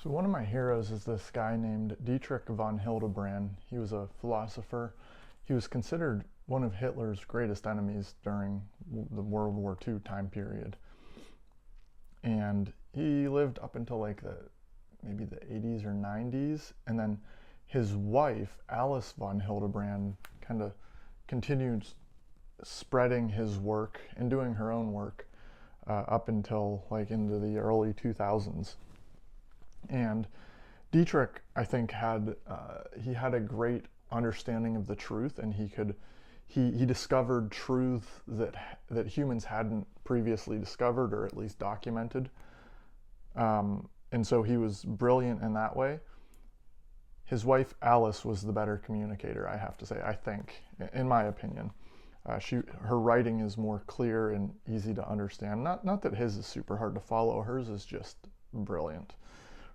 So one of my heroes is this guy named Dietrich von Hildebrand. He was a philosopher. He was considered one of Hitler's greatest enemies during the World War II time period. And he lived up until maybe the 80s or 90s. And then his wife, Alice von Hildebrand, kind of continued spreading his work and doing her own work up until into the early 2000s. And Dietrich, I think, had a great understanding of the truth, and he discovered truth that humans hadn't previously discovered, or at least documented. And so he was brilliant in that way. His wife Alice was the better communicator, I have to say. I think, in my opinion, her writing is more clear and easy to understand. Not that his is super hard to follow. Hers is just brilliant.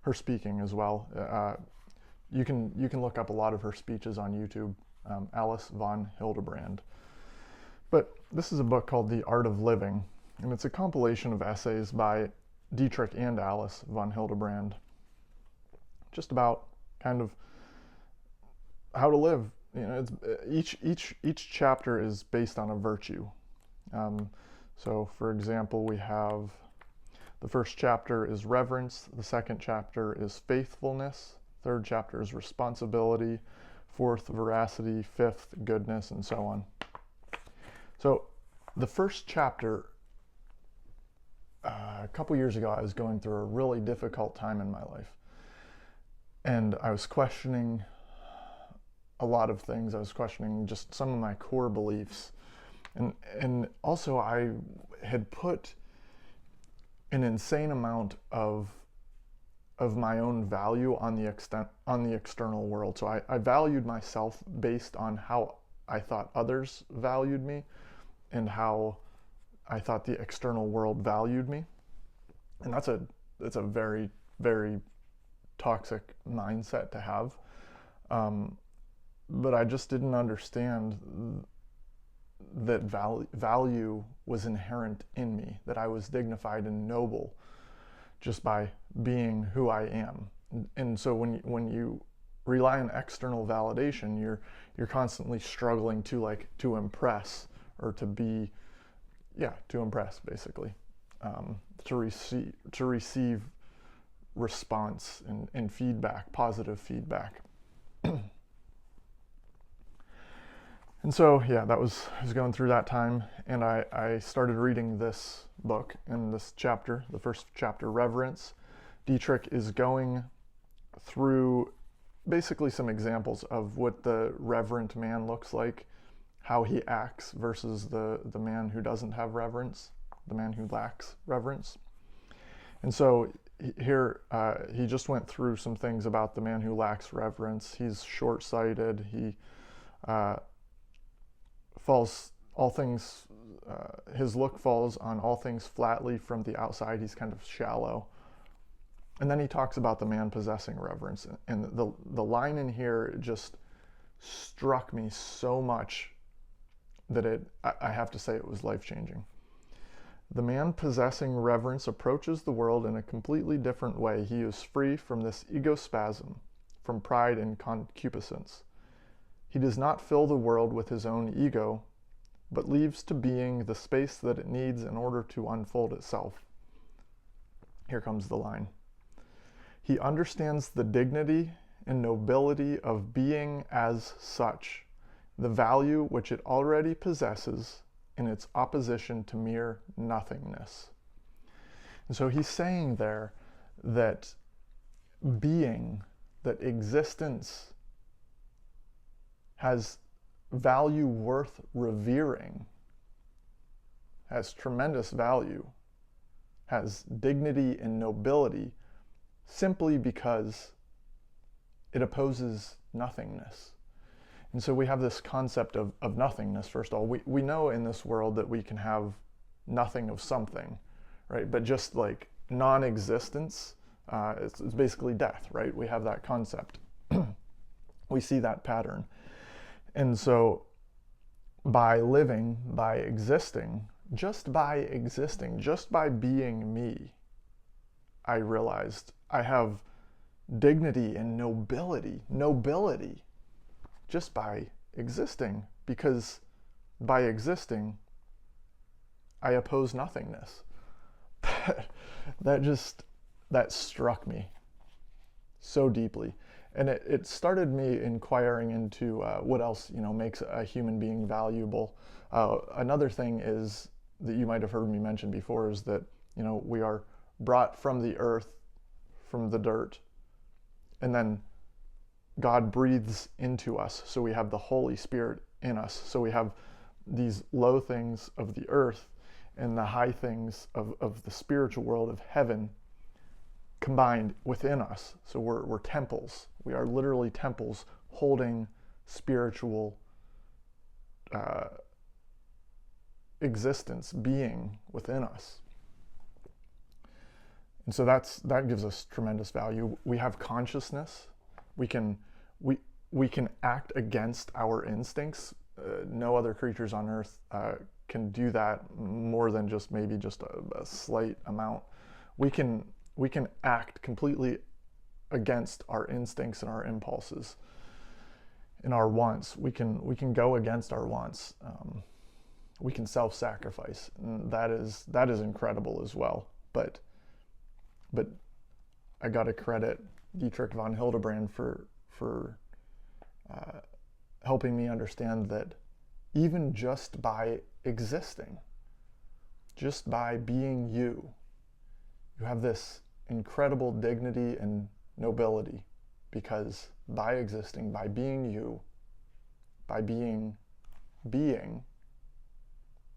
Her speaking as well. You can look up a lot of her speeches on YouTube. Alice von Hildebrand. But this is a book called The Art of Living, and it's a compilation of essays by Dietrich and Alice von Hildebrand, just about kind of how to live. Each chapter is based on a virtue. So, for example, we have the first chapter is reverence, the second chapter is faithfulness, third chapter is responsibility, fourth, veracity, fifth, goodness, and so on. So the first chapter, a couple years ago, I was going through a really difficult time in my life. And I was questioning a lot of things. I was questioning just some of my core beliefs. And also I had put an insane amount of my own value on the external world. So I valued myself based on how I thought others valued me and how I thought the external world valued me. And that's a very, very toxic mindset to have. But I just didn't understand that value was inherent in me, that I was dignified and noble just by being who I am. And so when you rely on external validation, you're constantly struggling to impress, or to impress, basically, to receive response and feedback, positive feedback. And so, I was going through that time, and I started reading this book. In this chapter, the first chapter, Reverence, Dietrich is going through basically some examples of what the reverent man looks like, how he acts versus the man who doesn't have reverence, the man who lacks reverence. And so here, he just went through some things about the man who lacks reverence. He's short-sighted. He falls all things, his look falls on all things flatly from the outside. He's kind of shallow. And then he talks about the man possessing reverence. And the line in here just struck me so much that I have to say it was life-changing. The man possessing reverence approaches the world in a completely different way. He is free from this ego-spasm, from pride and concupiscence. He does not fill the world with his own ego, but leaves to being the space that it needs in order to unfold itself. Here comes the line. He understands the dignity and nobility of being as such, the value which it already possesses in its opposition to mere nothingness. And so he's saying there that being, that existence, has value worth revering, has tremendous value, has dignity and nobility, simply because it opposes nothingness. And so we have this concept of nothingness. First of all, we know in this world that we can have nothing of something, right? But just like non-existence, it's basically death, right? We have that concept. We see that pattern. And so by living, by existing, just by being me, I realized I have dignity and nobility just by existing, because by existing, I oppose nothingness. That struck me so deeply. And it started me inquiring into what else, makes a human being valuable. Another thing is that you might have heard me mention before is that, we are brought from the earth, from the dirt, and then God breathes into us. So we have the Holy Spirit in us. So we have these low things of the earth and the high things of the spiritual world of heaven combined within us. So we're temples. We are literally temples holding spiritual existence, being within us. And so that gives us tremendous value. We have consciousness. We can act against our instincts. No other creatures on earth can do that more than maybe just a slight amount. We can act completely against our instincts and our impulses and our wants. We can go against our wants. We can self-sacrifice, and that is incredible as well. But I got to credit Dietrich von Hildebrand for helping me understand that even just by existing, just by being you have this incredible dignity and nobility, because by existing, by being you, by being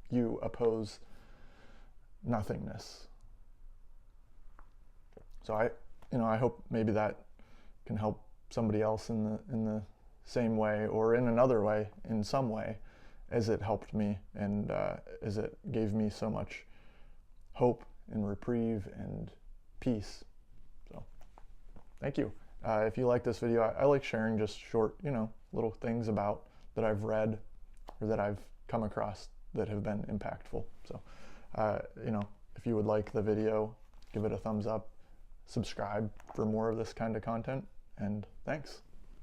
you oppose nothingness. So I hope maybe that can help somebody else in the same way, or in another way, in some way, as it helped me, and as it gave me so much hope and reprieve and peace. So thank you. If you like this video, I like sharing just short, little things about that I've read or that I've come across that have been impactful. So, if you would like the video, give it a thumbs up, subscribe for more of this kind of content, and thanks.